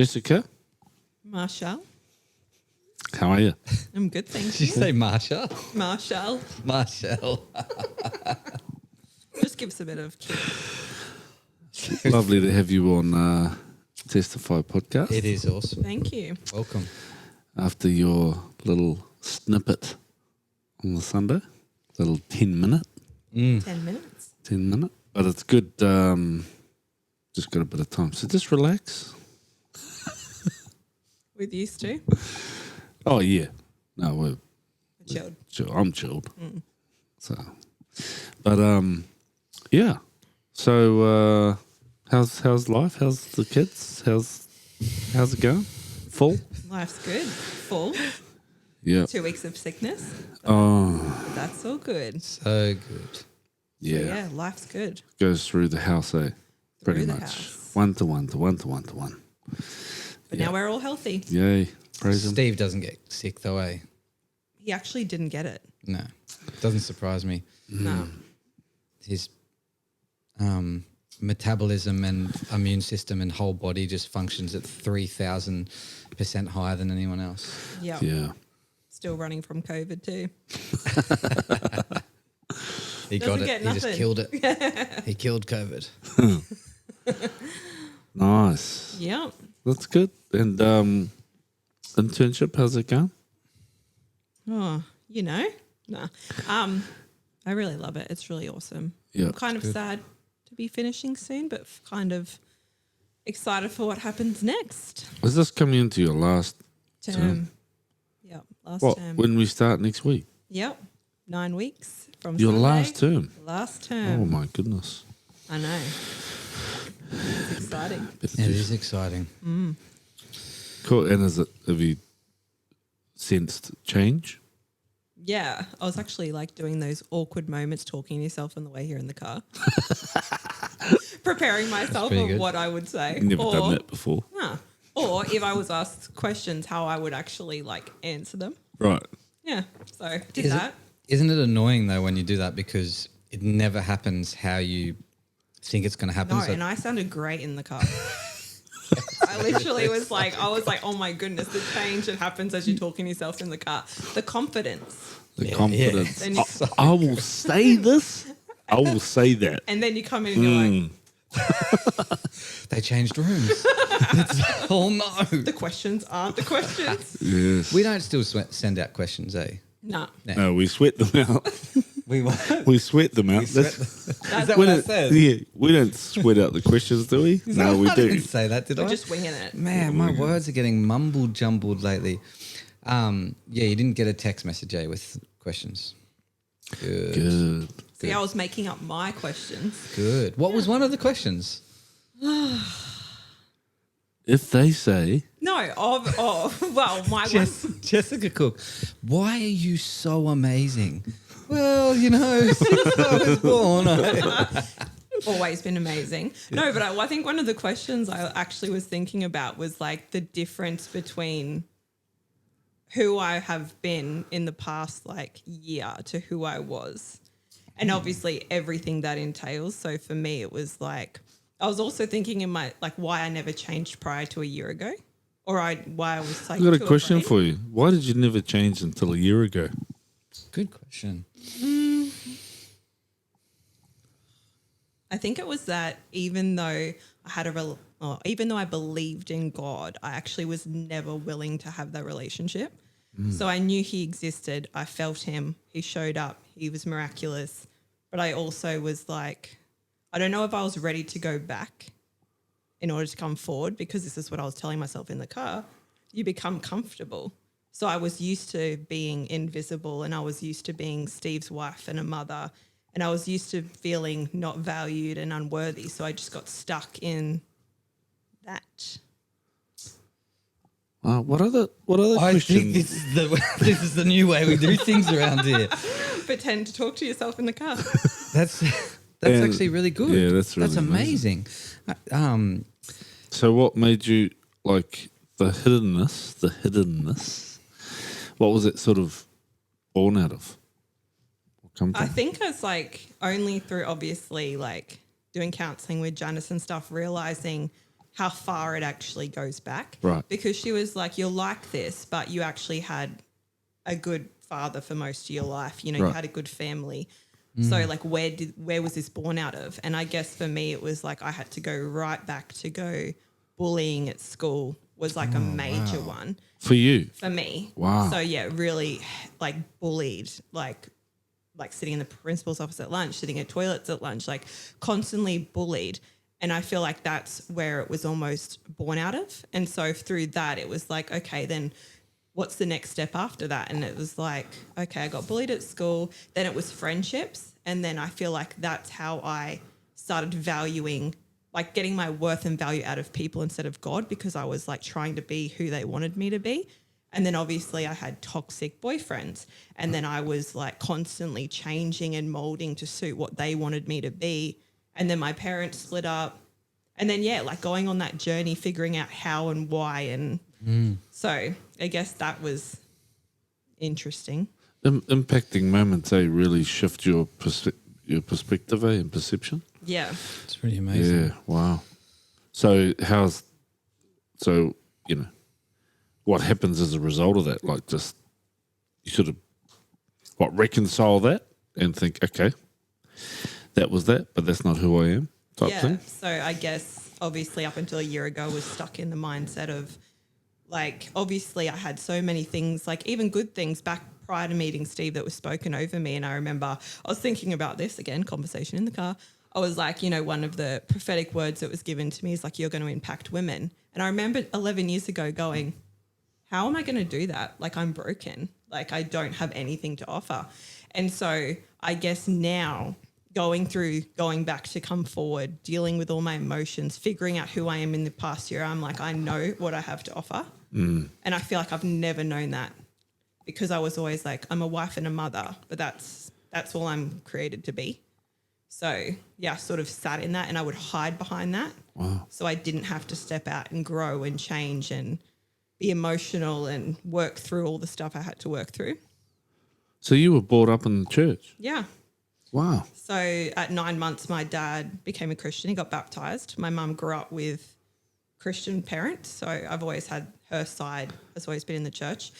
Jessica, Marshall. how are you? I'm good, thank Did you you. say Marsha? Marshall. Marshall. Just give us a bit of kick. Lovely to have you on Testify podcast. It is awesome. Thank you. Welcome. After your little snippet on the Sunday, little 10-minute. 10 minutes. 10-minute. But it's good. Just got a bit of time. So just relax. With used to. Oh, yeah. No, we're Chilled. chill. I'm chilled. So, but yeah. So, how's life? How's the kids? How's it going? Full? Life's good. Full. Yeah. 2 weeks of sickness. Oh, But that's all good. So good. yeah. So yeah, life's good. Goes through the house, eh? Pretty Through the much. house. 1 to 1 to 1 to 1 to 1. But Yeah. now we're all healthy. Yay. Praise him. Steve doesn't get sick though, eh? He actually didn't get it. No. Doesn't surprise me. No. His metabolism and immune system and whole body just functions at 3,000% higher than anyone else. Yeah. Yeah. Still running from COVID too. He Doesn't got get it. He just nothing. killed it. He killed COVID. Nice. Yeah. That's good. And internship, how's it going? Oh, you know? Nah. I really love it. It's really awesome. Yeah. I'm kind of sad to be finishing soon, but kind of excited for what happens next. Is this coming into your last Term. Yep. Last what? term. When we start next week? Yep. 9 weeks from Your Sunday. last term? Last Oh term. my goodness. I know. It's exciting. It is exciting. Cool. And have you sensed change? Yeah. I was actually like doing those awkward moments talking to yourself on the way here in the car. Preparing myself pretty of good. what I would say. Never done that before. Huh. Or if I was asked questions, how I would actually like answer them. Right. Yeah. So did that. Isn't it annoying though when you do that because it never happens how you think it's going to happen? No, So and I sounded great in the car. I literally was like, oh my goodness, the change that happens as you're talking to yourself in the car. The confidence. The Yeah, confidence. yeah. I will say this. I will say that. And then you come in and you're like, they changed rooms. It's, oh no. the questions aren't the questions. Yes. We don't still send out questions, eh? No. No, we sweat them out. We what? We sweat them out. That's that we what I don't- said? Yeah, we don't sweat out the questions, do we? No, we I do. didn't say that, did we're I? just winging it. Man, my words are getting mumbled jumbled lately. Yeah, you didn't get a text message, eh, with questions. Good. Good. See, I was making up my questions. Good. What was one of the questions? If they say, No, well, my one. Jessica Cook, why are you so amazing? Well, you know, since I was born, Always been amazing. No, but I think one of the questions I actually was thinking about was like the difference between who I have been in the past like year to who I was. And obviously everything that entails. So for me, it was like, I was also thinking in my, like why I never changed prior to a year ago or why I was like, I've got a too question afraid. for you. Why did you never change until a year ago? Good question. I think it was that even though I had even though I believed in God, I actually was never willing to have that relationship. So I knew he existed. I felt him. He showed up. He was miraculous. But I also was like, I don't know if I was ready to go back in order to come forward because this is what I was telling myself in the car. You become comfortable. So I was used to being invisible and I was used to being Steve's wife and a mother. And I was used to feeling not valued and unworthy. So I just got stuck in that. What other I questions? think this is the new way we do things around here. Pretend to talk to yourself in the car. That's And- actually really good. yeah, that's really amazing. So what made you like the hiddenness? What was it sort of born out of? What come I from? think it's like only through obviously like doing counselling with Janice and stuff, realising how far it actually goes back. Right. Because she was like, you're like this, but you actually had a good father for most of your life. You know, you Right. had a good family. So like where was this born out of? And I guess for me it was like I had to go right back to go bullying at school was like a major one For you. for me. Wow. So yeah, really like bullied, like sitting in the principal's office at lunch, sitting at toilets at lunch, like constantly bullied. And I feel like that's where it was almost born out of. And so through that, it was like, okay, then what's the next step after that? And it was like, okay, I got bullied at school. Then it was friendships. And then I feel like that's how I started valuing, like getting my worth and value out of people instead of God, because I was like trying to be who they wanted me to be. And then obviously I had toxic boyfriends. And then I was like constantly changing and molding to suit what they wanted me to be. And then my parents split up. And then, yeah, like going on that journey, figuring out how and why. And so I guess that was interesting. Impacting moments, really shift your perspective, and perception. Yeah. It's pretty amazing. Yeah, wow. So what happens as a result of that? Like just you sort of reconcile that and think, okay, that was that, but that's not who I am type thing. So I guess obviously up until a year ago I was stuck in the mindset of like, obviously I had so many things, like even good things back prior to meeting Steve that was spoken over me. And I remember I was thinking about this again, conversation in the car. I was like, one of the prophetic words that was given to me is like, you're going to impact women. And I remember 11 years ago going, how am I going to do that? Like I'm broken. Like I don't have anything to offer. And so I guess now going back to come forward, dealing with all my emotions, figuring out who I am in the past year, I'm like, I know what I have to offer. And I feel like I've never known that because I was always like, I'm a wife and a mother, but that's all I'm created to be. So yeah, I sort of sat in that and I would hide behind that. Wow. So I didn't have to step out and grow and change and be emotional and work through all the stuff I had to work through. So you were brought up in the church? Yeah. Wow. So at 9 months, my dad became a Christian. He got baptized. My mum grew up with Christian parents. So I've always had her side, has always been in the church.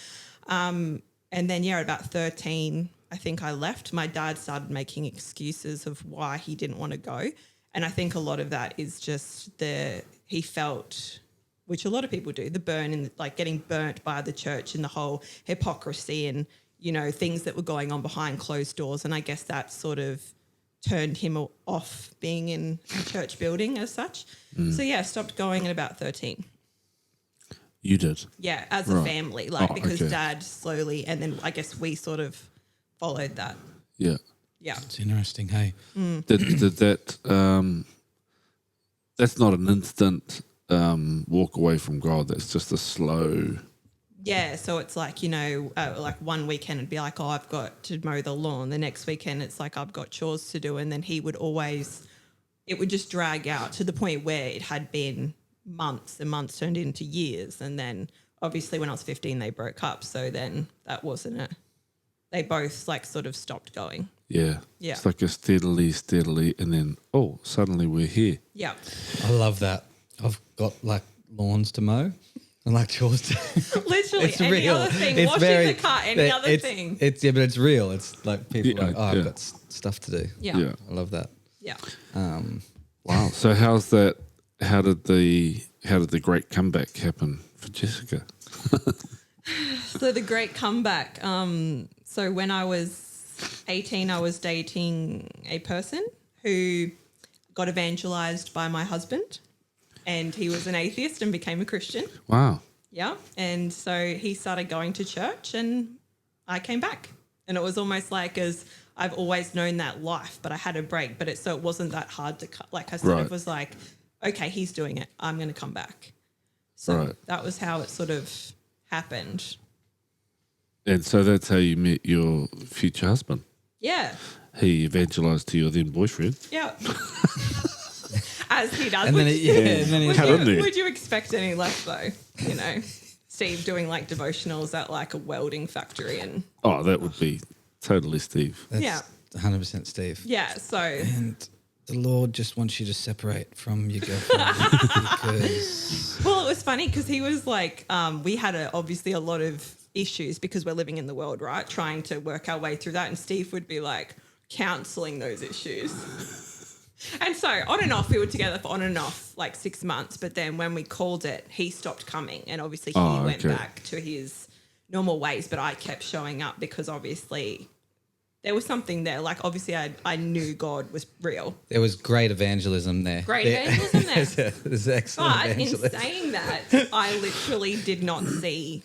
And then, at about 13, I think I left. My dad started making excuses of why he didn't want to go. And I think a lot of that is just he felt, which a lot of people do, the burn and like getting burnt by the church and the whole hypocrisy and, things that were going on behind closed doors. And I guess that sort of turned him off being in a church building as such. So, stopped going at about 13. You did? Yeah, as a family, because Dad slowly, and then I guess we sort of followed that. Yeah. Yeah. It's interesting, hey? Did that, that's not an instant walk away from God. That's just a slow... Yeah, so it's like, like one weekend it'd be like, oh, I've got to mow the lawn. The next weekend it's like, I've got chores to do. And then it would just drag out to the point where it had been months and months turned into years. And then obviously when I was 15, they broke up. So then that wasn't it. They both like sort of stopped going. Yeah. Yeah. It's like a steadily, and then, suddenly we're here. Yeah. I love that. I've got like lawns to mow. And like chores to Literally, it's any real. other thing, It's washing the car, any other thing. But it's real. It's like people are like, I've got stuff to do. Yeah. I love that. Yeah. Wow. So how's that? How did the great comeback happen for Jessica? So the great comeback. So when I was 18, I was dating a person who got evangelized by my husband. And he was an atheist and became a Christian. Wow. Yeah. And so he started going to church and I came back. And it was almost like as I've always known that life, but I had a break. But it wasn't that hard to cut. Like I sort of was like, okay, he's doing it. I'm going to come back. So that was how it sort of happened. And so that's how you met your future husband. Yeah. He evangelized to your then boyfriend. Yeah. As he does. And then Would you expect any less though? Steve doing like devotionals at like a welding factory and... Oh, that would be totally Steve. That's 100% Steve. Yeah, so... And the Lord just wants you to separate from your girlfriend because Well, it was funny because he was like, we had obviously a lot of issues because we're living in the world, right? Trying to work our way through that. And Steve would be like counseling those issues. And so on and off, we were together for on and off like 6 months. But then when we called it, he stopped coming. And obviously he went back to his normal ways. But I kept showing up because obviously there was something there. Like obviously I knew God was real. there was great evangelism there. Evangelism there. There's excellent But in evangelism. saying that, I literally did not see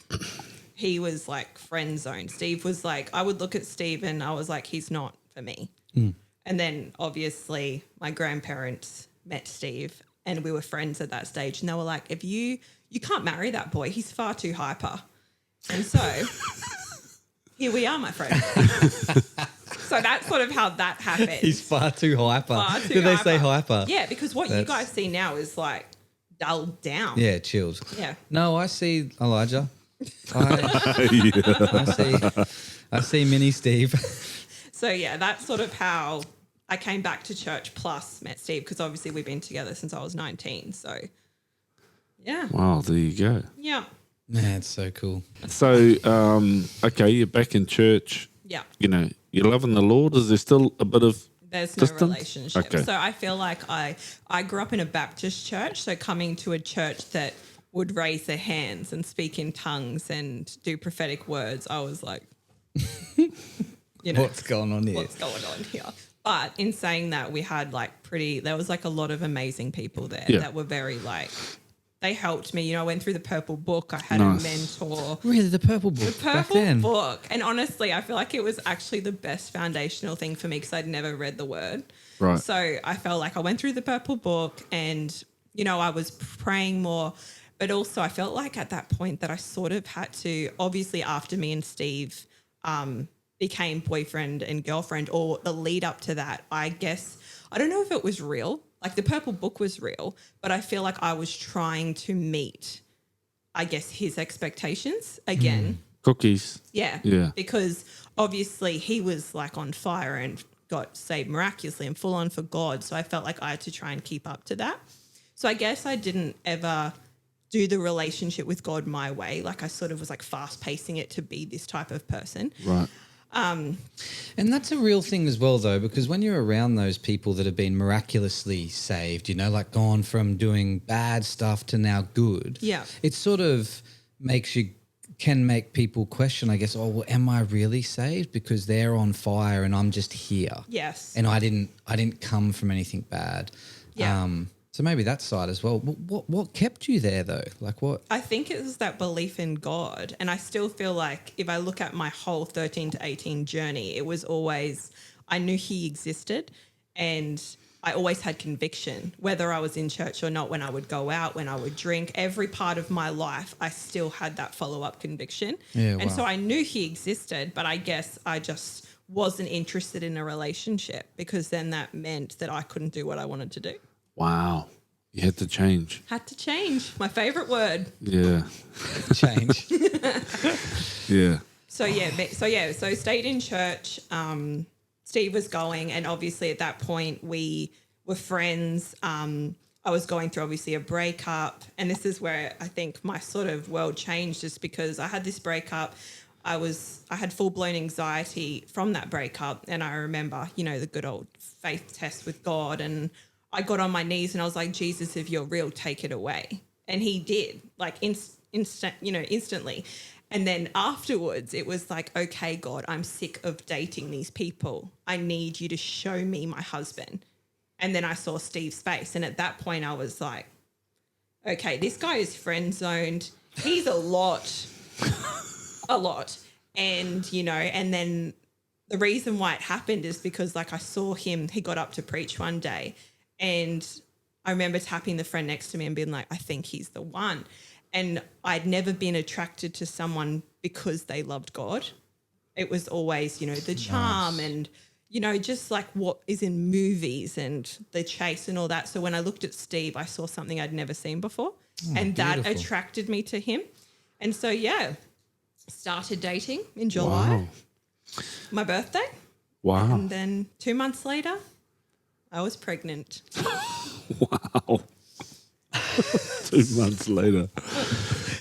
he was like friend zone. Steve was like, I would look at Steve and I was like, he's not for me. And then obviously my grandparents met Steve and we were friends at that stage. And they were like, if you can't marry that boy, he's far too hyper. And so here we are, my friend. So that's sort of how that happened. He's far too hyper. Far too Did they say hyper? Yeah, because what you guys see now is like dulled down. Yeah, chilled. Yeah. No, I see Elijah. I see mini Steve. So yeah, that's sort of how I came back to church plus met Steve because obviously we've been together since I was 19. So yeah. Wow, there you go. Yeah. Man, it's so cool. So, okay, you're back in church. Yeah. You know, you're loving the Lord. Is there still a bit of There's no distance? relationship. Okay. So I feel like I grew up in a Baptist church. So coming to a church that would raise their hands and speak in tongues and do prophetic words, I was like, you know, What's going on here? what's going on here? But in saying that, we had there was like a lot of amazing people there that were very like, they helped me. You know, I went through the Purple Book. I had a mentor. Really, the purple book back Purple then? Book. And honestly, I feel like it was actually the best foundational thing for me because I'd never read the word. Right. So I felt like I went through the Purple Book and, you know, I was praying more. But also I felt like at that point that I sort of had to, obviously after me and Steve became boyfriend and girlfriend, or the lead up to that, I guess, I don't know if it was real. Like the Purple Book was real, but I feel like I was trying to meet, I guess, his expectations again. cookies? Yeah. Yeah. Because obviously he was like on fire and got saved miraculously and full on for God. So I felt like I had to try and keep up to that. So I guess I didn't ever do the relationship with God my way. Like I sort of was like fast pacing it to be this type of person. Right. And that's a real thing as well, though, because when you're around those people that have been miraculously saved, you know, like gone from doing bad stuff to now good. Yeah. It sort of can make people question, I guess, oh, well, am I really saved? Because they're on fire and I'm just here. Yes. And I didn't come from anything bad. Yeah. So maybe that side as well. What kept you there though? Like what? I think it was that belief in God. And I still feel like if I look at my whole 13 to 18 journey, it was always, I knew he existed and I always had conviction, whether I was in church or not, when I would go out, when I would drink, every part of my life, I still had that follow-up conviction. Yeah, and wow. so I knew he existed, but I guess I just wasn't interested in a relationship because then that meant that I couldn't do what I wanted to do. Wow. You had to change. Had to change. My favorite word. Yeah. Change. Yeah. So stayed in church. Steve was going, and obviously at that point we were friends. I was going through obviously a breakup, and this is where I think my sort of world changed, just because I had this breakup. I had full-blown anxiety from that breakup, and I remember, you know, the good old faith test with God, and I got on my knees and I was like, Jesus, if you're real, take it away. And he did, like instantly. And then afterwards it was like, okay, God, I'm sick of dating these people. I need you to show me my husband. And then I saw Steve's face. And at that point I was like, okay, this guy is friend zoned. He's a lot. And, you know, and then the reason why it happened is because like I saw him, he got up to preach one day. And I remember tapping the friend next to me and being like, I think he's the one. And I'd never been attracted to someone because they loved God. It was always, you know, the charm and, you know, just like what is in movies and the chase and all that. So when I looked at Steve, I saw something I'd never seen before. And beautiful. that attracted me to him. And so, yeah, started dating in July, Wow. my birthday. Wow. And then 2 months later, I was pregnant. Wow. 2 months later.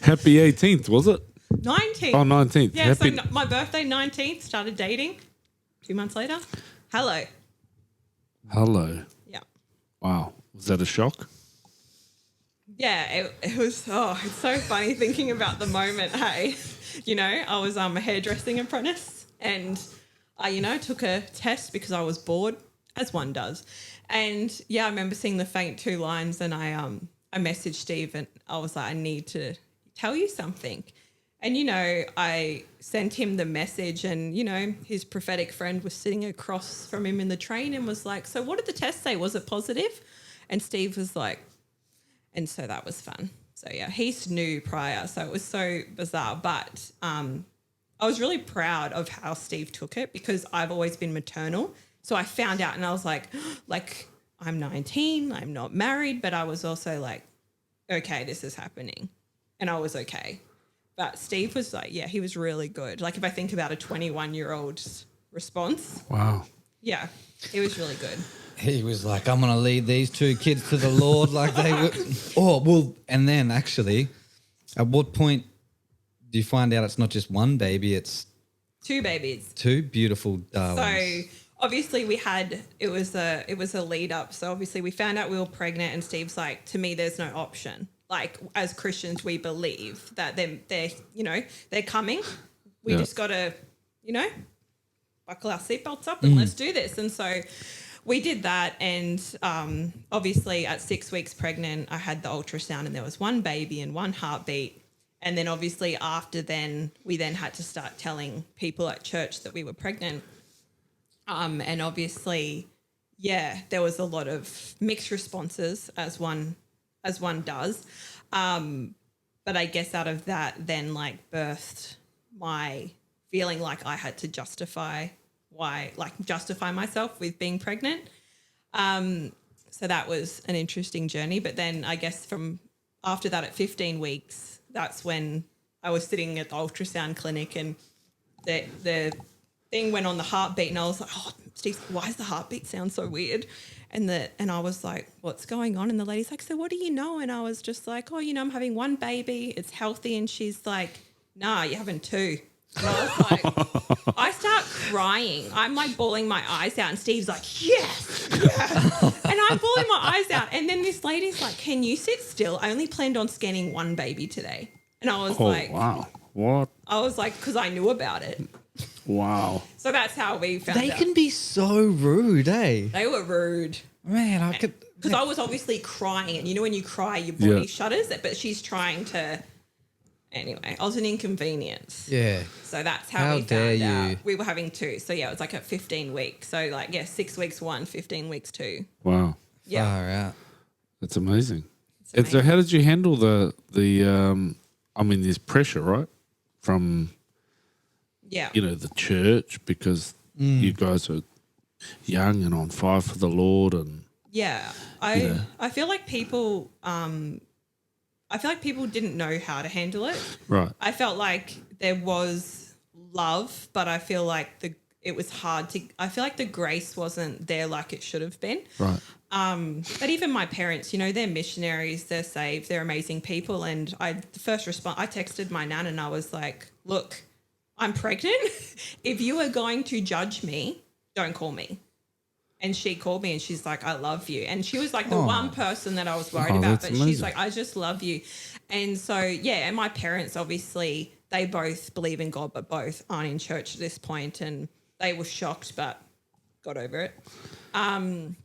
Happy 18th, was it? 19th. Oh, 19th. Yeah, Happy. so my birthday, 19th, started dating. 2 months later. Hello. Hello. Yeah. Wow. Was that a shock? Yeah, it was, it's so funny thinking about the moment, hey. You know, I was a hairdressing apprentice and I, took a test because I was bored, as one does. And, yeah, I remember seeing the faint 2 lines and I messaged Steve and I was like, I need to tell you something. And, I sent him the message and, his prophetic friend was sitting across from him in the train and was like, so what did the test say? Was it positive? And Steve was like, and so that was fun. So, yeah, he knew prior. So it was so bizarre. But I was really proud of how Steve took it because I've always been maternal. So I found out and I was like, I'm 19, I'm not married, but I was also like, okay, this is happening. And I was okay. But Steve was like, yeah, he was really good. Like if I think about a 21-year-old's response. Wow. Yeah, it was really good. He was like, I'm going to lead these 2 kids to the Lord like they would. Oh, well, and then actually, at what point do you find out it's not just one baby, it's 2 babies. 2 beautiful darlings? So obviously it was a lead up. So obviously we found out we were pregnant and Steve's like, to me, there's no option. Like as Christians, we believe that they're coming. We just got to, buckle our seatbelts up and let's do this. And so we did that. And obviously at 6 weeks pregnant, I had the ultrasound and there was 1 baby and 1 heartbeat. And then obviously after then, we then had to start telling people at church that we were pregnant. And obviously, there was a lot of mixed responses as one does. But I guess out of that then birthed my feeling like I had to justify myself with being pregnant. So that was an interesting journey. But then I guess from after that at 15 weeks, that's when I was sitting at the ultrasound clinic and the thing went on the heartbeat and I was like, oh, Steve, why does the heartbeat sound so weird? And I was like, what's going on? And the lady's like, so what do you know? And I was just like, oh, I'm having 1 baby. It's healthy. And she's like, nah, you're having 2. And I was like, I start crying. I'm like bawling my eyes out. And Steve's like, yes. And I'm bawling my eyes out. And then this lady's like, can you sit still? I only planned on scanning 1 baby today. And I was like, wow. What? I was like, because I knew about it. Wow. So that's how we found out. They can be so rude, eh? They were rude. Man, I could... Because I was obviously crying. And when you cry, your body shudders. But she's trying to... Anyway, I was an inconvenience. Yeah. So that's how we found out. We were having 2. So, it was like at 15 weeks. So, 6 weeks 1, 15 weeks 2. Wow. Yeah. Far out. That's amazing. And so how did you handle there's pressure, right? From... the church because you guys are young and on fire for the Lord and I feel like people didn't know how to handle it. right. I felt like there was love, but I feel like it was hard to. I feel like the grace wasn't there like it should have been. Right. But even my parents, they're missionaries, they're saved, they're amazing people, and the first response, I texted my nan and I was like, look, I'm pregnant. If you are going to judge me, don't call me. And she called me and she's like, I love you. And she was like the one person that I was worried about. But she's like, I just love you. And so, and my parents, obviously, they both believe in God, but both aren't in church at this point. And they were shocked, but got over it. So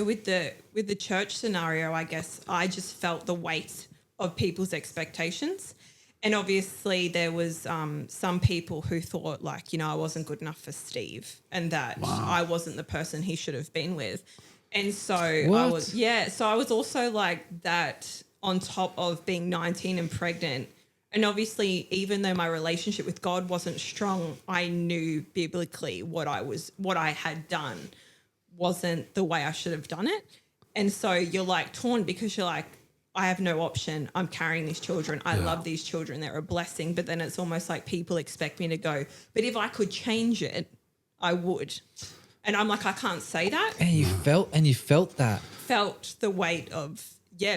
with the church scenario, I guess I just felt the weight of people's expectations. And obviously there was some people who thought I wasn't good enough for Steve and that I wasn't the person he should have been with. And so I was also like that on top of being 19 and pregnant. And obviously, even though my relationship with God wasn't strong, I knew biblically what I had done wasn't the way I should have done it. And so you're torn because you're like, I have no option. I'm carrying these children. I love these children. They're a blessing. But then it's almost like people expect me to go, but if I could change it, I would. And I'm like, I can't say that. And you felt that. Felt the weight of,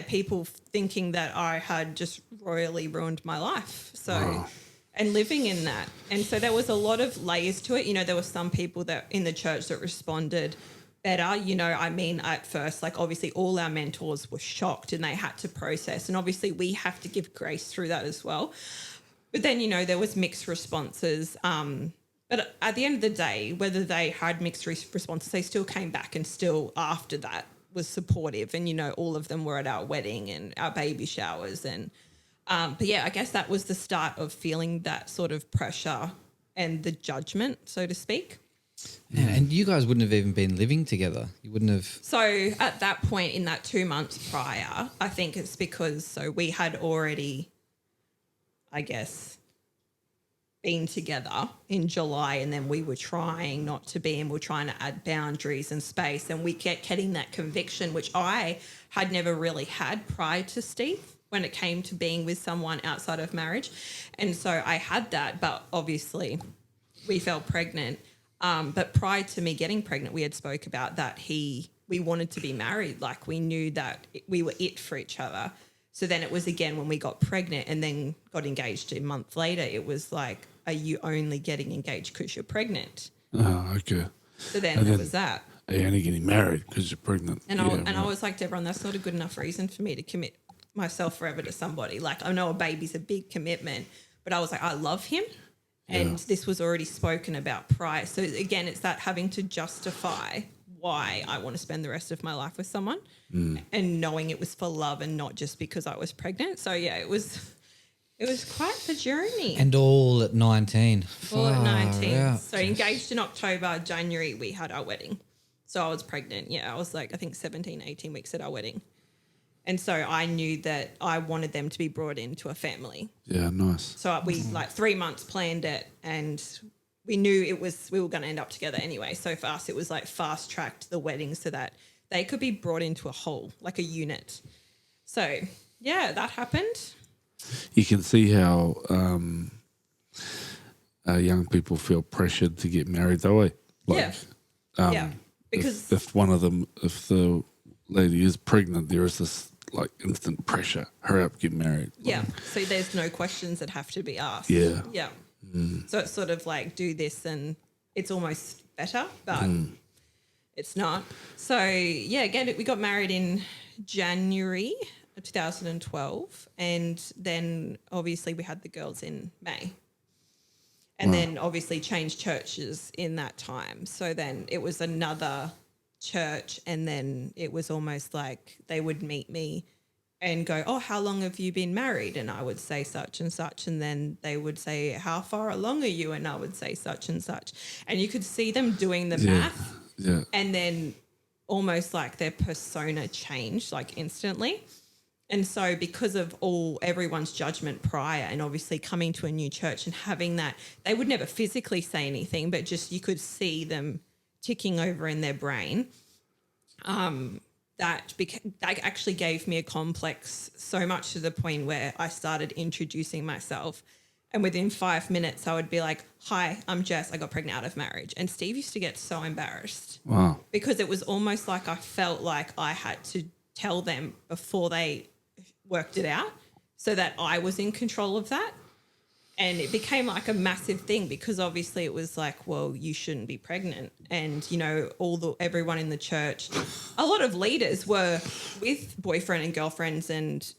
people thinking that I had just royally ruined my life. So, and living in that. And so there was a lot of layers to it. You know, there were some people that in the church that responded better. You know, I mean, at first, like obviously all our mentors were shocked and they had to process. And obviously we have to give grace through that as well. But then, you know, there was mixed responses. But at the end of the day, whether they had mixed responses, they still came back and still after that was supportive. And, you know, all of them were at our wedding and our baby showers. And, but yeah, I guess that was the start of feeling that sort of pressure and the judgment, so to speak. And you guys wouldn't have even been living together. You wouldn't have. So at that point in that 2 months prior, I think it's because we had already, I guess, been together in July, and then we were trying not to be, and we were trying to add boundaries and space, and we kept getting that conviction, which I had never really had prior to Steve when it came to being with someone outside of marriage. And so I had that, but obviously we fell pregnant. But prior to me getting pregnant, we had spoke about that we wanted to be married. Like we knew that we were it for each other. So then it was again when we got pregnant and then got engaged a month later, it was like, are you only getting engaged because you're pregnant? Oh, okay. So then it was that. Are you only getting married because you're pregnant? And I was like, Deborah, that's not a good enough reason for me to commit myself forever to somebody. Like I know a baby's a big commitment, but I was like, I love him. And this was already spoken about prior. So again, it's that having to justify why I want to spend the rest of my life with someone and knowing it was for love and not just because I was pregnant. So yeah, it was quite the journey. And all at 19. All at 19. Out. So engaged in October, January, we had our wedding. So I was pregnant. Yeah, I was like, I think 17, 18 weeks at our wedding. And so I knew that I wanted them to be brought into a family. Yeah, nice. So we 3 months planned it, and we knew we were going to end up together anyway. So for us, it was like fast tracked the wedding so that they could be brought into a whole, like a unit. So yeah, that happened. You can see how young people feel pressured to get married that way. Because if the lady is pregnant, there is this like instant pressure. Hurry up, get married. Yeah. So there's no questions that have to be asked. Yeah. Yeah. So it's sort of like do this and it's almost better, but it's not. So yeah, again, we got married in January of 2012, and then obviously we had the girls in May. And then obviously changed churches in that time. So then it was another church, and then it was almost like they would meet me and go, oh, how long have you been married? And I would say such and such. And then they would say, how far along are you? And I would say such and such. And you could see them doing the math. Yeah. And then almost like their persona changed like instantly. And so because of everyone's judgment prior and obviously coming to a new church and having that, they would never physically say anything, but just you could see them ticking over in their brain. That actually gave me a complex so much to the point where I started introducing myself. And within 5 minutes, I would be like, hi, I'm Jess. I got pregnant out of marriage. And Steve used to get so embarrassed. Wow. Because it was almost like I felt like I had to tell them before they worked it out so that I was in control of that. And it became like a massive thing because obviously it was like, well, you shouldn't be pregnant. And, you know, everyone in the church, a lot of leaders were with boyfriend and girlfriends and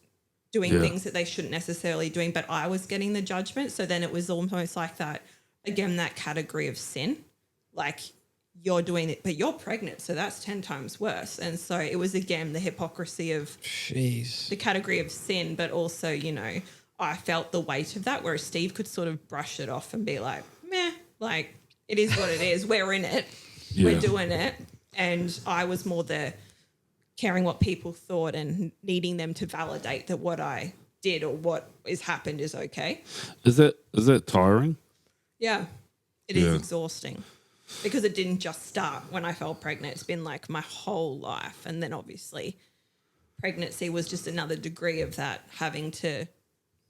doing things that they shouldn't necessarily doing, but I was getting the judgment. So then it was almost like that, again, that category of sin, like you're doing it, but you're pregnant. So that's 10 times worse. And so it was, again, the hypocrisy of the category of sin, but also, you know, I felt the weight of that, whereas Steve could sort of brush it off and be like, meh, like it is what it is. We're in it. We're doing it. And I was more the caring what people thought and needing them to validate that what I did or what has happened is okay. Is that tiring? Yeah, it is exhausting because it didn't just start when I fell pregnant. It's been like my whole life. And then obviously pregnancy was just another degree of that, having to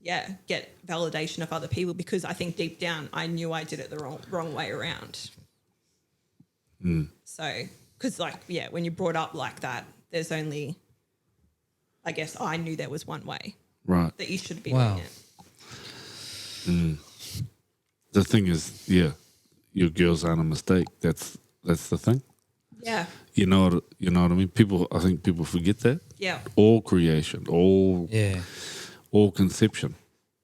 get validation of other people because I think deep down I knew I did it the wrong way around. So, because when you're brought up like that, there's only, I guess I knew there was one way Right. that you should be Wow. doing it. The thing is, your girls aren't a mistake. That's the thing. Yeah. You know what I mean? I think people forget that. Yeah. All creation, all Yeah. conception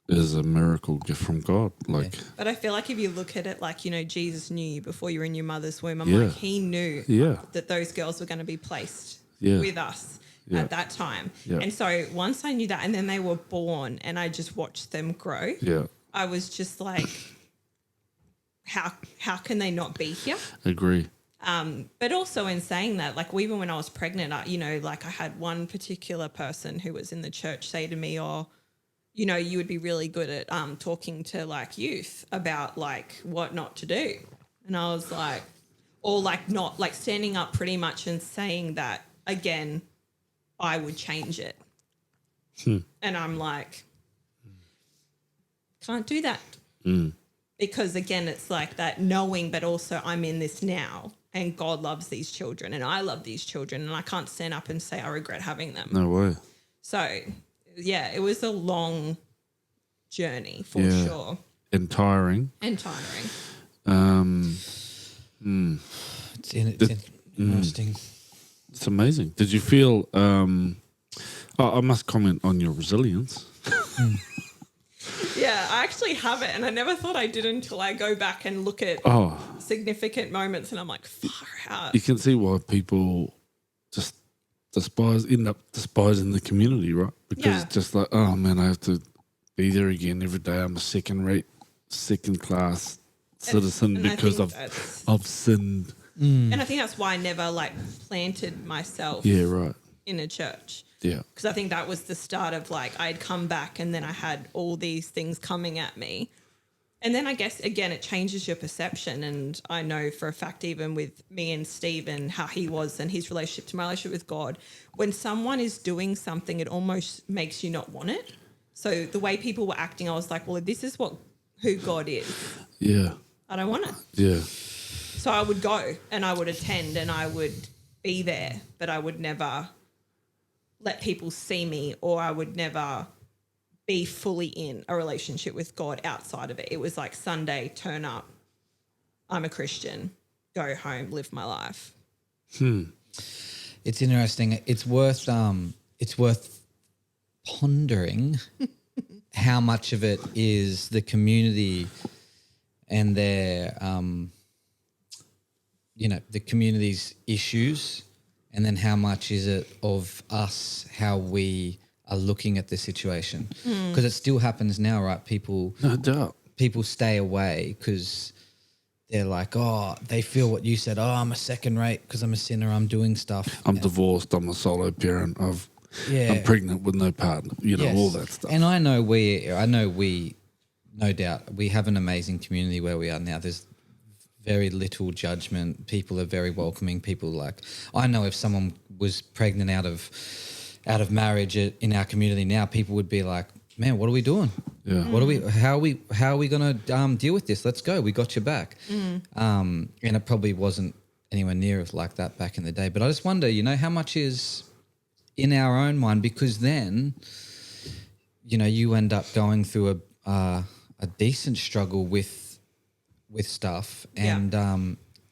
is a miracle gift from God. Like, But I feel like if you look at it like, Jesus knew you before you were in your mother's womb. I'm Yeah. like, he knew Yeah. that those girls were going to be placed Yeah. with us Yeah. at that time. Yeah. And so once I knew that and then they were born and I just watched them grow, yeah, I was just like, how can they not be here? agree. But also in saying that, like even when I was pregnant, I had one particular person who was in the church say to me, you would be really good at talking to like youth about like what not to do. And I was like, or like not like standing up pretty much and saying that again, I would change it. And I'm like, can't do that. Because again, it's like that knowing, but also I'm in this now and God loves these children and I love these children and I can't stand up and say I regret having them. No way. So, yeah, it was a long journey for Yeah. sure And tiring. and tiring. It's interesting. It's amazing. Did you feel? I must comment on your resilience. Yeah, I actually have it and I never thought I did until I go back and look at Oh, significant moments and I'm like, far out. you can see why people just end up despising the community, right? Because Yeah. it's just like, oh man, I have to be there again every day. I'm a second class citizen And I because think that's- I've sinned. And I think that's why I never like planted myself Yeah, right. in a church. Yeah, Because I think that was the start of like I'd come back and then I had all these things coming at me. And then I guess, again, it changes your perception. And I know for a fact, even with me and Steve and how he was and his relationship to my relationship with God, when someone is doing something, it almost makes you not want it. So the way people were acting, I was like, well, if this is who God is, yeah, I don't want it. yeah. So I would go and I would attend and I would be there, but I would never let people see me or I would never be fully in a relationship with God outside of it. It was like Sunday, turn up, I'm a Christian, go home, live my life. It's interesting. It's worth pondering how much of it is the community and their the community's issues, and then how much is it of us, how we are looking at the situation. Because it still happens now, right? People No doubt. stay away because they're like, oh, they feel what you said. Oh, I'm a second rate because I'm a sinner. I'm doing stuff. I'm divorced. I'm a solo parent. Yeah. I'm pregnant with no partner. Yes. All that stuff. And I know we, no doubt, we have an amazing community where we are now. There's very little judgment. People are very welcoming. People like, I know if someone was pregnant out of marriage in our community now, people would be like, man, what are we doing? Yeah. How are we going to deal with this? Let's go. We got your back. And it probably wasn't anywhere near like that back in the day. But I just wonder, how much is in our own mind, because then, you end up going through a decent struggle with stuff, and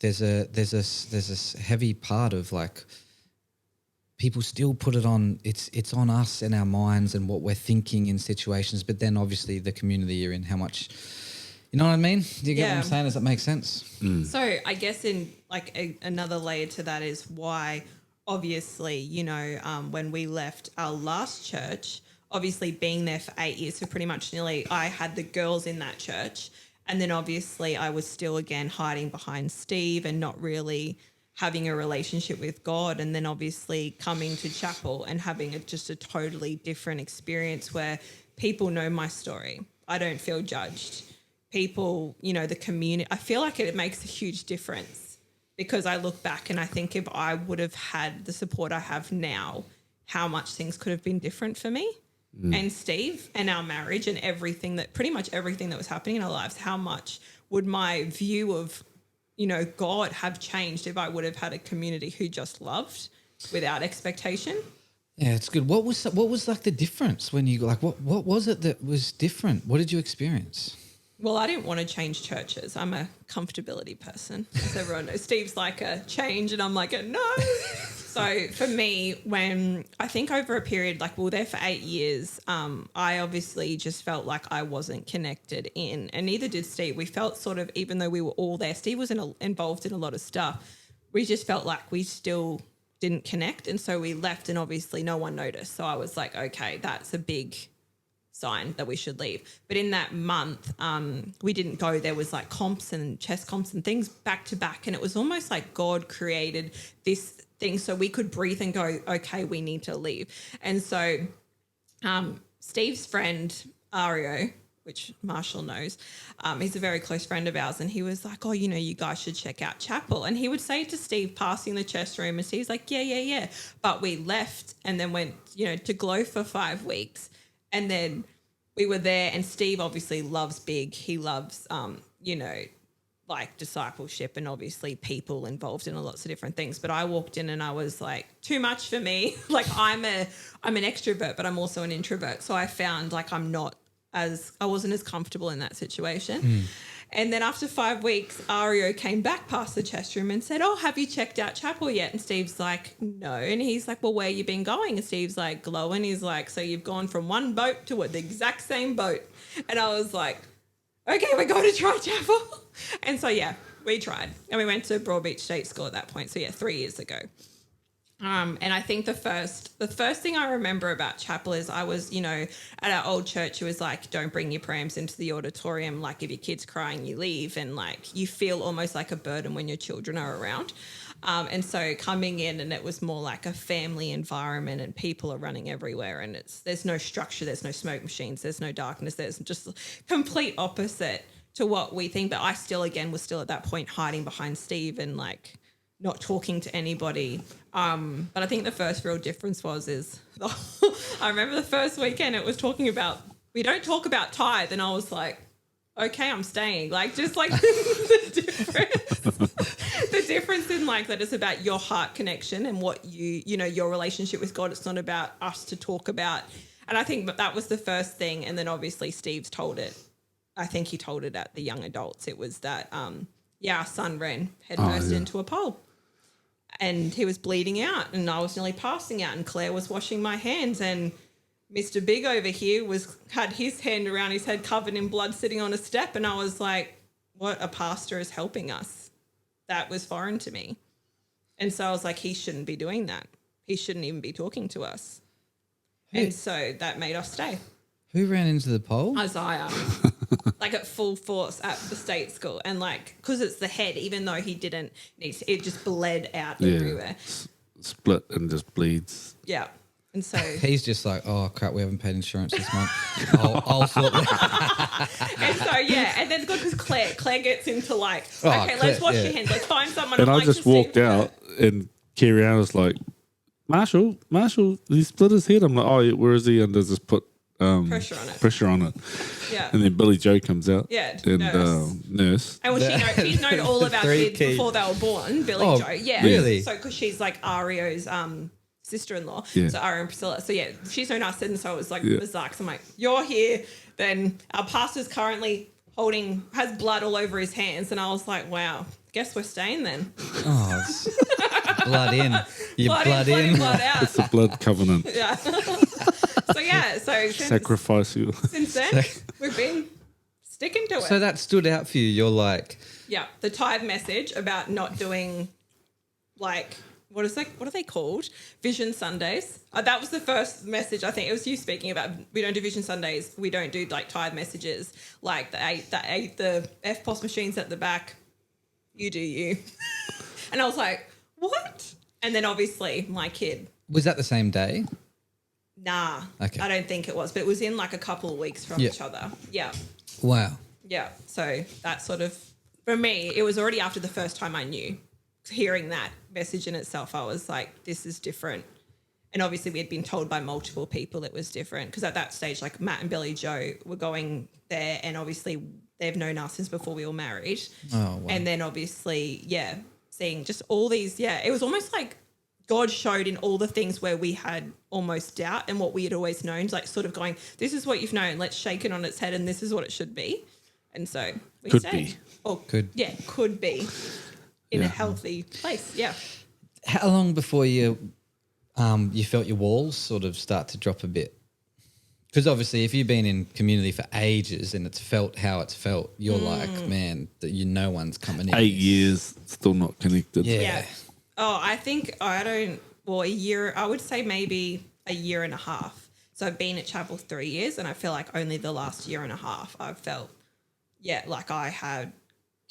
there's a heavy part of like people still put it on. It's on us and our minds and what we're thinking in situations. But then obviously the community you're in, how much, you know what I mean? Do you get what I'm saying? Does that make sense? So I guess in like another layer to that is why obviously, when we left our last church, obviously being there for 8 years, so pretty much nearly I had the girls in that church. And then obviously I was still again hiding behind Steve and not really having a relationship with God. And then obviously coming to chapel and having just a totally different experience where people know my story. I don't feel judged. People, the community, I feel like it makes a huge difference because I look back and I think if I would have had the support I have now, how much things could have been different for me. And Steve and our marriage and pretty much everything that was happening in our lives, how much would my view of God have changed if I would have had a community who just loved without expectation. Yeah, it's good. What was like the difference when you like what was it that was different? What did you experience? Well, I didn't want to change churches. I'm a comfortability person, as everyone knows. Steve's like a change, and I'm like a no. So for me, when I think over a period, like we were there for 8 years, I obviously just felt like I wasn't connected in, and neither did Steve. We felt sort of, even though we were all there, Steve was involved in a lot of stuff. We just felt like we still didn't connect, and so we left, and obviously no one noticed. So I was like, okay, that's a big sign that we should leave. But in that month, we didn't go. There was like comps and chess comps and things back to back, and it was almost like God created this thing so we could breathe and go, okay, we need to leave. And so Steve's friend Ario, which Marshall knows, he's a very close friend of ours, and he was like, oh, you guys should check out chapel. And he would say to Steve, passing the chess room, and Steve's like, yeah. But we left and then went, to Glow for 5 weeks. And then we were there, and Steve obviously loves big. He loves, like discipleship and obviously people involved in lots of different things. But I walked in and I was like, too much for me. Like I'm an extrovert, but I'm also an introvert. So I found like I wasn't as comfortable in that situation. And then after 5 weeks, Ario came back past the chest room and said, oh, have you checked out chapel yet? And Steve's like, no. And he's like, well, where you been going? And Steve's like, Glow. And he's like, so you've gone from one boat to the exact same boat. And I was like, okay, we're going to try chapel. And so, yeah, we tried. And we went to Broadbeach State School at that point. So, yeah, 3 years ago. And I think the first thing I remember about chapel is I was, at our old church, it was like, don't bring your prams into the auditorium. Like if your kid's crying, you leave. And like you feel almost like a burden when your children are around. And so coming in, and it was more like a family environment, and people are running everywhere, and there's no structure, there's no smoke machines, there's no darkness, there's just complete opposite to what we think. But I was still at that point hiding behind Steve and like not talking to anybody. But I think the first real difference I remember the first weekend it was talking about, we don't talk about tithe. And I was like, okay, I'm staying. Like, just like the difference in like that it's about your heart connection and what your relationship with God. It's not about us to talk about. And I think that was the first thing. And then obviously Steve's told it. I think he told it at the young adults. It was that, our son ran headfirst into a pole. And he was bleeding out, and I was nearly passing out, and Claire was washing my hands, and Mr. Big over here had his hand around his head covered in blood sitting on a step, and I was like, what, a pastor is helping us? That was foreign to me. And so I was like, he shouldn't be doing that. He shouldn't even be talking to us. And so that made us stay. Who ran into the pole? Isaiah. Like at full force at the state school. And like, because it's the head, even though he didn't need it just bled out everywhere. Split and just bleeds. Yeah. And so he's just like, oh crap, we haven't paid insurance this month. I'll sort that. And so and then because Claire gets into like, okay, let's wash your hands, let's find someone. And I just walked out, and Carrie Ann was like, Marshall, he split his head. I'm like, oh, where is he? And does just put pressure on it. Yeah. And then Billy Joe comes out. Yeah. And nurse. And she's known all about kids before they were born, Billy Joe. Yeah. Really? So because she's like Ario's sister-in-law. Yeah. So Ario and Priscilla. So yeah, she's known us, and so it was like bizarre. So I'm like, you're here. Then our pastor's currently has blood all over his hands, and I was like, wow, guess we're staying then. Oh, it's blood in. Blood in. Blood out. It's a blood covenant. Yeah. So Sacrifice you. Since then, we've been sticking to it. So that stood out for you. You're like, the tithe message about not doing like what are they called? Vision Sundays. That was the first message. I think it was you speaking about. We don't do Vision Sundays. We don't do like tithe messages. Like the FPOS machines at the back. You do you. And I was like, what? And then obviously my kid. Was that the same day? Nah, okay. I don't think it was, but it was in like a couple of weeks from each other. Yeah. Wow. Yeah. So that sort of, for me, it was already after the first time I knew. Hearing that message in itself, I was like, this is different. And obviously we had been told by multiple people it was different, because at that stage, like Matt and Billy Joe were going there, and obviously they've known us since before we were married. Oh, wow. And then obviously, seeing just all these, it was almost like God showed in all the things where we had almost doubt and what we had always known, like sort of going, this is what you've known, let's shake it on its head and this is what it should be. And so we Could stayed. be. Or Could be in a healthy place. Yeah. How long before you felt your walls sort of start to drop a bit? Because obviously, if you've been in community for ages and it's felt how it's felt, you're like, man, that no one's coming in. 8 years, still not connected. Yeah. Oh, I think a year, I would say maybe a year and a half. So I've been at chapel 3 years and I feel like only the last year and a half I've felt, like I had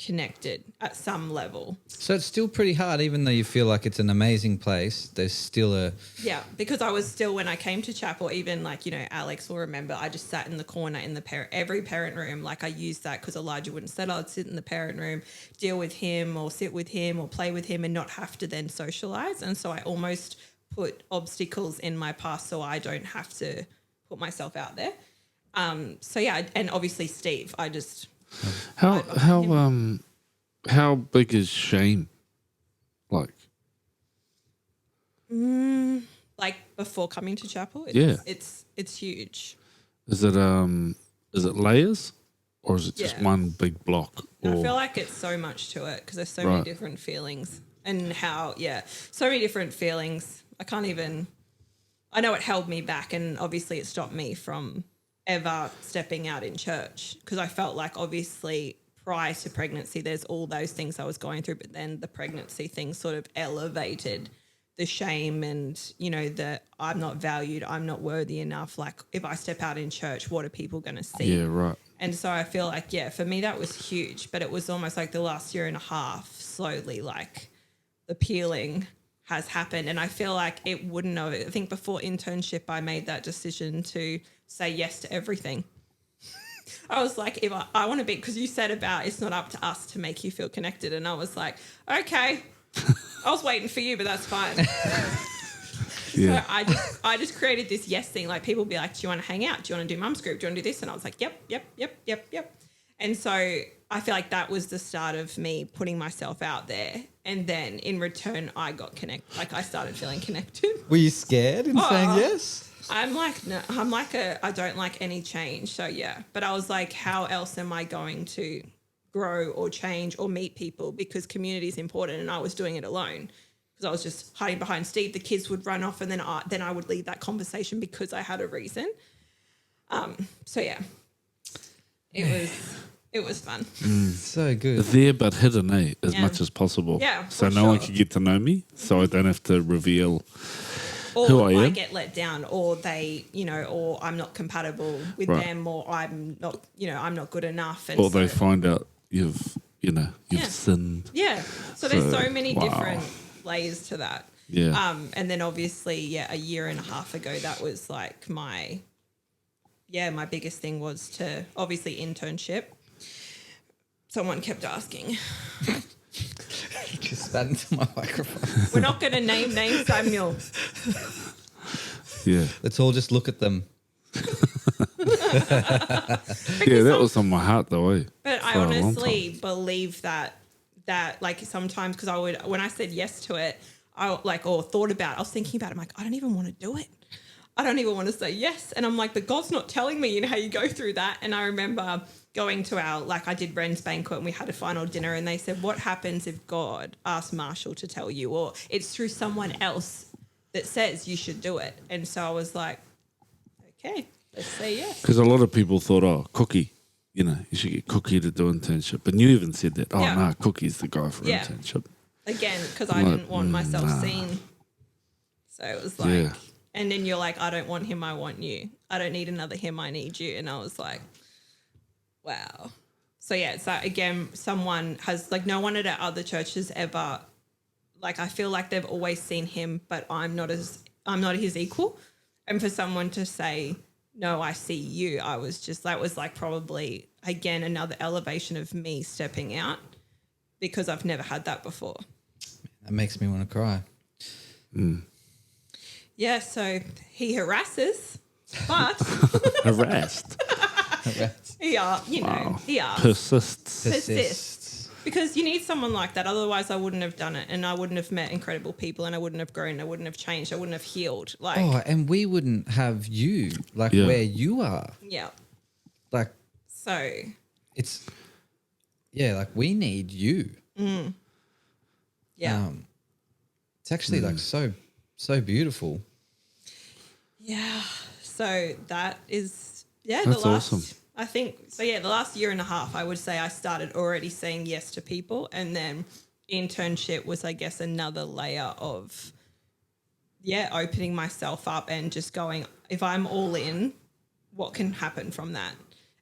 connected at some level. So it's still pretty hard, even though you feel like it's an amazing place. There's still because I was still, when I came to chapel, even like, Alex will remember, I just sat in the corner in every parent room. Like I used that because Elijah wouldn't settle. I'd sit in the parent room, deal with him or sit with him or play with him and not have to then socialize. And so I almost put obstacles in my path so I don't have to put myself out there. And obviously Steve, I just... How big is shame? Like before coming to chapel, it's huge. is it layers or is it just one big block? I feel like it's so much to it because there's so many different feelings and so many different feelings. I know it held me back and obviously it stopped me from ever stepping out in church because I felt like obviously prior to pregnancy there's all those things I was going through, but then the pregnancy thing sort of elevated the shame and, that I'm not valued, I'm not worthy enough. Like if I step out in church, what are people going to see? Yeah, right. And so I feel like, for me that was huge, but it was almost like the last year and a half slowly like the peeling has happened. And I feel like it wouldn't have, I think before internship I made that decision to say yes to everything. I was like, if I want to be, because you said about it's not up to us to make you feel connected. And I was like, okay, I was waiting for you, but that's fine. So I just created this yes thing. Like people be like, do you want to hang out? Do you want to do mum's group? Do you want to do this? And I was like, yep. And so I feel like that was the start of me putting myself out there. And then in return, I got connected. Like I started feeling connected. Were you scared in saying yes? I'm like, no, I don't like any change. So but I was like, how else am I going to grow or change or meet people? Because community is important. And I was doing it alone because I was just hiding behind Steve. The kids would run off and then I would lead that conversation because I had a reason. It was fun. So good. There but hidden, as much as possible. Yeah, so for no one sure. can get to know me, so I don't have to reveal Or who I am. get let down, or they, or I'm not compatible with them, or I'm not, I'm not good enough. And or they find out you've sinned. Yeah. So there's so many wow. different layers to that. Yeah. And then obviously, a year and a half ago, that was like my biggest thing was to obviously internship. Someone kept asking. Just spat into my microphone. We're not going to name names, Samuel. Yeah. Let's all just look at them. That was on my heart though, But I honestly believe that like sometimes, because I would, when I said yes to it, I thought about it, I was thinking about it, I'm like, I don't even want to do it. I don't even want to say yes. And I'm like, but God's not telling me, how you go through that. And I remember going to I did Ren's banquet and we had a final dinner and they said, what happens if God asks Marshall to tell you, or it's through someone else that says you should do it? And so I was like, okay, let's say yes. Because a lot of people thought, Cookie, you should get Cookie to do internship. But you even said that, Cookie's the guy for internship. Again, because I didn't want myself seen. So it was like, and then you're like, I don't want him, I want you. I don't need another him, I need you. And I was like, wow. So it's like, again, someone has, like, no one at our other churches ever, like, I feel like they've always seen him, but I'm not his equal. And for someone to say, no, I see you, that was like probably, again, another elevation of me stepping out because I've never had that before. That makes me want to cry. Yeah, so he harasses, but Harassed. Persists. Because you need someone like that. Otherwise, I wouldn't have done it, and I wouldn't have met incredible people, and I wouldn't have grown, I wouldn't have changed, I wouldn't have healed. And we wouldn't have you Yeah. where you are. Yeah. So it's we need you. Yeah. It's actually so beautiful. Yeah. So that is That's awesome. I think so. Yeah, the last year and a half, I would say I started already saying yes to people, and then internship was, I guess, another layer of opening myself up and just going, if I'm all in, what can happen from that?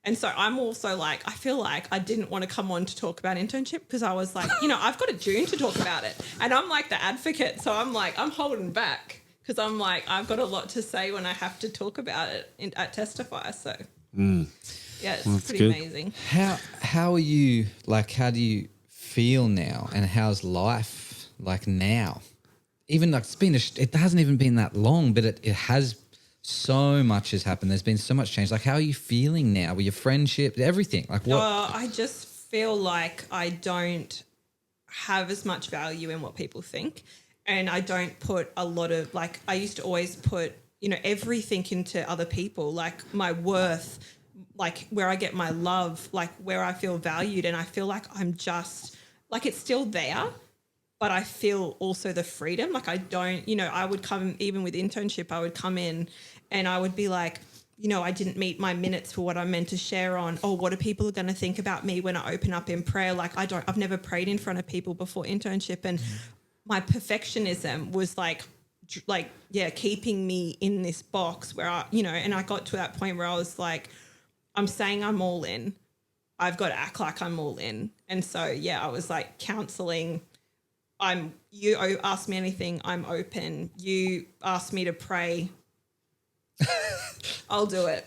And so I'm also like, I feel like I didn't want to come on to talk about internship because I was like, I've got a June to talk about it, and I'm like the advocate, so I'm like, I'm holding back because I'm like, I've got a lot to say when I have to talk about it at Testify. So. Yeah, it's pretty amazing. How are you, how do you feel now, and how's life now? Even it hasn't even been that long, but it has, so much has happened. There's been so much change. How are you feeling now with your friendship, everything? What? I just feel like I don't have as much value in what people think, and I don't put a lot of, I used to always put, everything into other people, my worth, where I get my love, where I feel valued, and I feel like I'm just, it's still there, but I feel also the freedom. I don't, I would come, even with internship, I would come in and I would be like, I didn't meet my minutes for what I'm meant to share on. Oh, what are people going to think about me when I open up in prayer? I've never prayed in front of people before internship, and my perfectionism was keeping me in this box where and I got to that point where I was like, I'm saying I'm all in. I've got to act like I'm all in. And so, I was counseling. You ask me anything, I'm open. You ask me to pray, I'll do it.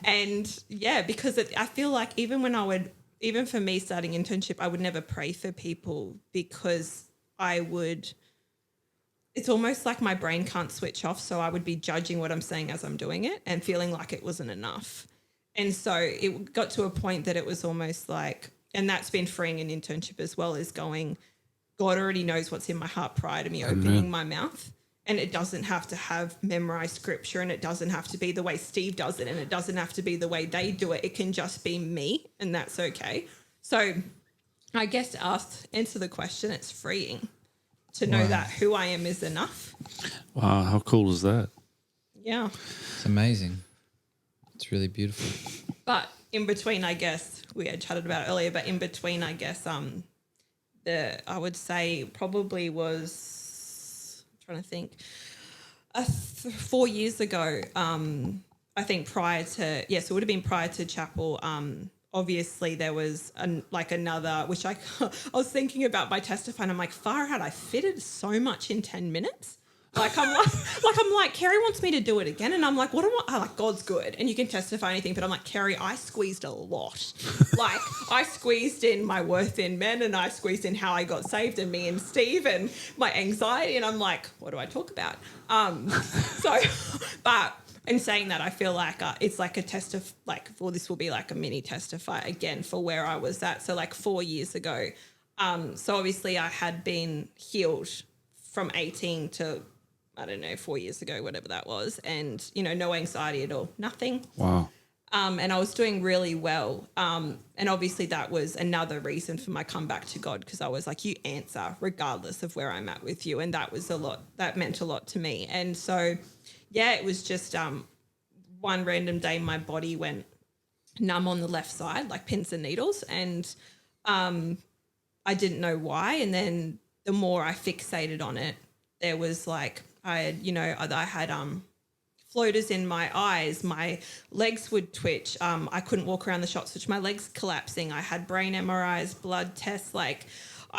And because I feel like even for me starting internship, I would never pray for people because it's almost like my brain can't switch off. So I would be judging what I'm saying as I'm doing it and feeling like it wasn't enough. And so it got to a point that it was almost and that's been freeing in internship as well, is going, God already knows what's in my heart prior to me opening my mouth. And it doesn't have to have memorized scripture, and it doesn't have to be the way Steve does it, and it doesn't have to be the way they do it. It can just be me, and that's okay. So I guess to answer the question, it's freeing to know that who I am is enough. Wow, how cool is that? Yeah. It's amazing. It's really beautiful. But in between, I guess, we had chatted about it earlier, but in between, I guess, I would say probably was, I'm trying to think, 4 years ago, I think prior to, so it would have been prior to chapel, obviously there was another, which I was thinking about by Testify, and I'm like, far out, I fitted so much in 10 minutes. I'm like, Kerry wants me to do it again. And I'm like, what do I God's good. And you can testify anything, but I'm like, Kerry, I squeezed a lot. I squeezed in my worth in men, and I squeezed in how I got saved, and me and Steve, and my anxiety. And I'm like, what do I talk about? But in saying that, I feel like it's like a test of this will be like a mini testify again for where I was at. So 4 years ago. So obviously I had been healed from 18 to, I don't know, 4 years ago, whatever that was. And, no anxiety at all, nothing. Wow. And I was doing really well. And obviously that was another reason for my comeback to God, because I was like, you answer regardless of where I'm at with you. And that was a lot, that meant a lot to me. And so, it was just one random day my body went numb on the left side, like pins and needles. And I didn't know why. And then the more I fixated on it, there was I had floaters in my eyes, my legs would twitch. I couldn't walk around the shops, which my legs collapsing. I had brain MRIs, blood tests. I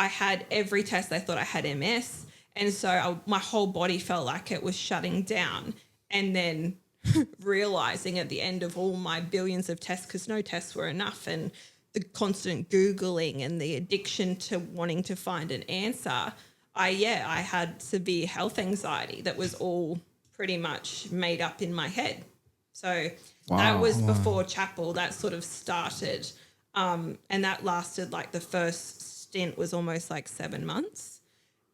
had every test. I thought I had MS. And so my whole body felt like it was shutting down. And then realizing at the end of all my billions of tests, because no tests were enough, and the constant Googling and the addiction to wanting to find an answer, I had severe health anxiety that was all pretty much made up in my head. So Wow. that was before chapel. That sort of started, and that lasted like the first stint was almost like 7 months.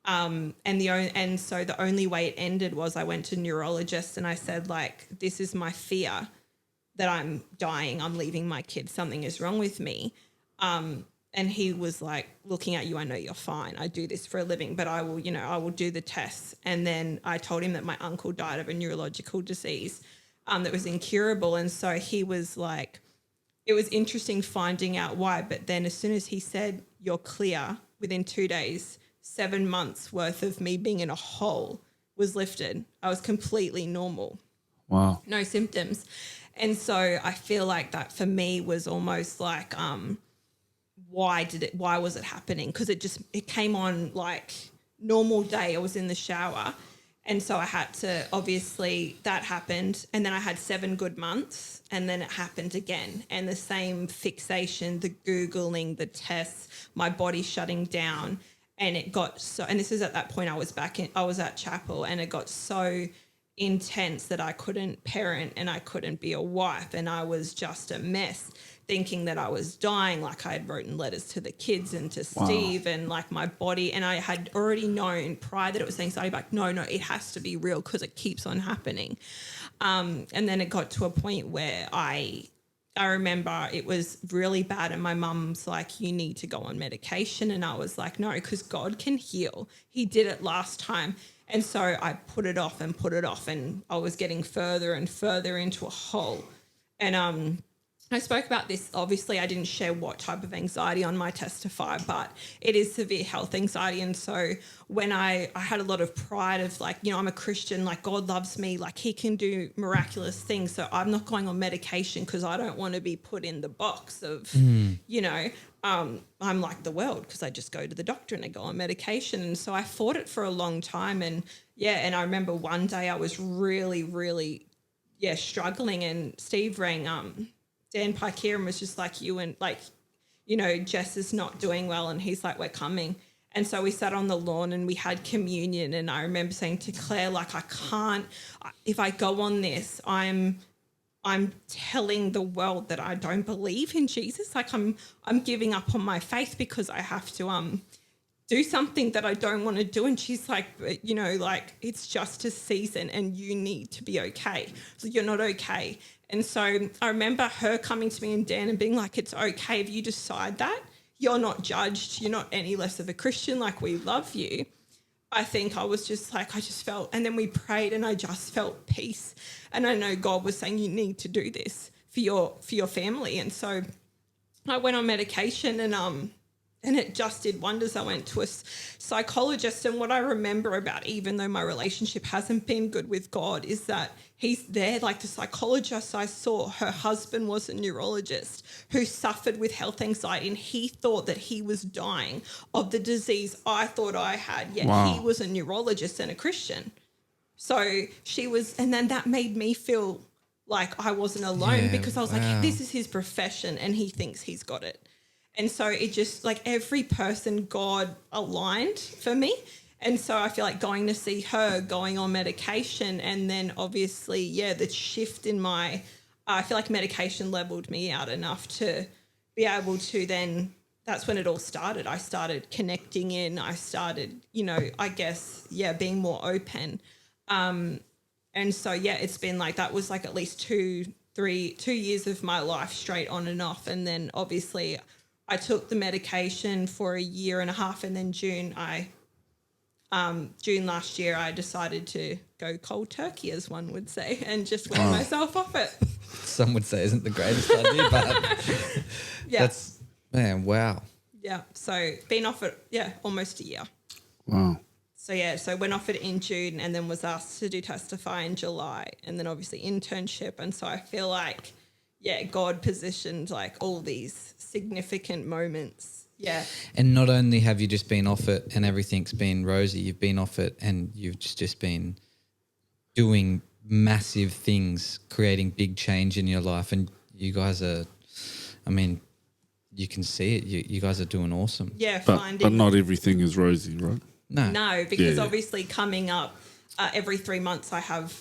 And so the only way it ended was I went to neurologist and I said, like, this is my fear that I'm dying, I'm leaving my kids, something is wrong with me. And he was like, looking at you, I know you're fine. I do this for a living, but I will do the tests. And then I told him that my uncle died of a neurological disease that was incurable. And so he was like, it was interesting finding out why. But then as soon as he said, you're clear, within 2 days, 7 months worth of me being in a hole was lifted. I was completely normal. Wow. No symptoms. And so I feel like that for me was almost like, why was it happening? Because it came on like normal day. I was in the shower. And so I had to, obviously that happened. And then I had 7 good months and then it happened again. And the same fixation, the Googling, the tests, my body shutting down. And it got so, and this is at that point I was at chapel and it got so intense that I couldn't parent and I couldn't be a wife and I was just a mess, thinking that I was dying. Like I had written letters to the kids and to Steve and like my body, and I had already known prior that it was anxiety, but no, it has to be real because it keeps on happening. And then it got to a point where I remember it was really bad and my mum's like, you need to go on medication. And I was like, no, because God can heal. He did it last time. And so I put it off and I was getting further and further into a hole. And I spoke about this. Obviously, I didn't share what type of anxiety on my Testify, but it is severe health anxiety. And so when I had a lot of pride of like, I'm a Christian, like God loves me, like he can do miraculous things. So I'm not going on medication because I don't want to be put in the box of, I'm like the world because I just go to the doctor and I go on medication. And so I fought it for a long time. And I remember one day I was really, really, struggling, and Steve rang Dan Pike and was just like, Jess is not doing well. And he's like, we're coming. And so we sat on the lawn and we had communion. And I remember saying to Claire, like, I can't, if I go on this, I'm telling the world that I don't believe in Jesus. Like I'm giving up on my faith because I have to do something that I don't want to do. And she's like, it's just a season and you need to be okay. So you're not okay. And so I remember her coming to me and Dan and being like, it's okay if you decide that. You're not judged. You're not any less of a Christian. Like, we love you. I think I was just like, I just felt, and then we prayed and I just felt peace. And I know God was saying, you need to do this for your family. And so I went on medication and it just did wonders. I went to a psychologist, and what I remember about, even though my relationship hasn't been good with God, is that he's there. Like the psychologist I saw, her husband was a neurologist who suffered with health anxiety, and he thought that he was dying of the disease I thought I had, yet he was a neurologist and a Christian. So she was, and then that made me feel like I wasn't alone because I was like, this is his profession and he thinks he's got it. And so it just, like, every person God aligned for me. And so I feel like going to see her, going on medication, and then obviously, the shift in I feel like medication leveled me out enough to be able to then, that's when it all started. I started connecting in. I started, I guess, being more open. And so, it's been like, that was like at least 2 years of my life straight on and off. And then obviously I took the medication for a year and a half, and then June last year I decided to go cold turkey, as one would say, and just wean myself off it. Some would say isn't the greatest idea, but that's, man, wow. Yeah, so been off it, almost a year. Wow. So went off it in June and then was asked to do Testify in July, and then obviously internship. And so I feel like, God positioned like all these significant moments. Yeah. And not only have you just been off it and everything's been rosy, you've been off it and you've just been doing massive things, creating big change in your life. And you guys are, I mean, you can see it. You guys are doing awesome. Yeah, but not everything is rosy, right? No, because obviously coming up every 3 months I have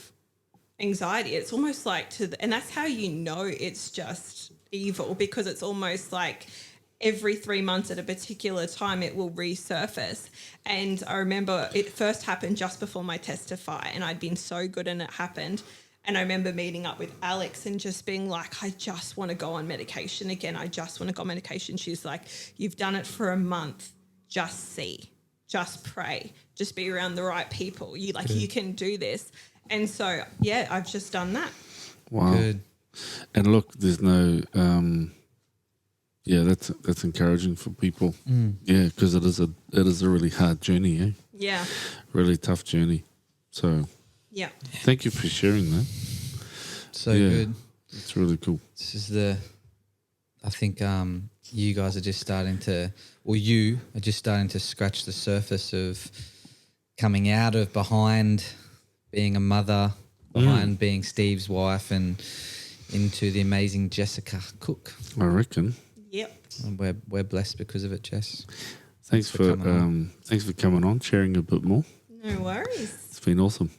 anxiety. It's almost like and that's how you know it's just evil, because it's almost like every 3 months at a particular time it will resurface. And I remember it first happened just before my Testify, and I'd been so good and it happened. And I remember meeting up with Alex and just being like, I just want to go on medication again. I just want to go on medication. She's like, you've done it for a month. Just see, just pray, just be around the right people. You can do this. And so, yeah, I've just done that. Wow. Good. And look, there's no, that's encouraging for people. Yeah, because it is a really hard journey, eh? Yeah. Really tough journey. So Yeah. thank you for sharing that. So good. It's really cool. This is I think you guys are just starting to, or you are just starting to scratch the surface of coming out of behind being a mother, behind being Steve's wife, and into the amazing Jessica Cook. I reckon. Yep. And we're blessed because of it, Jess. Thanks for coming on, sharing a bit more. No worries. It's been awesome.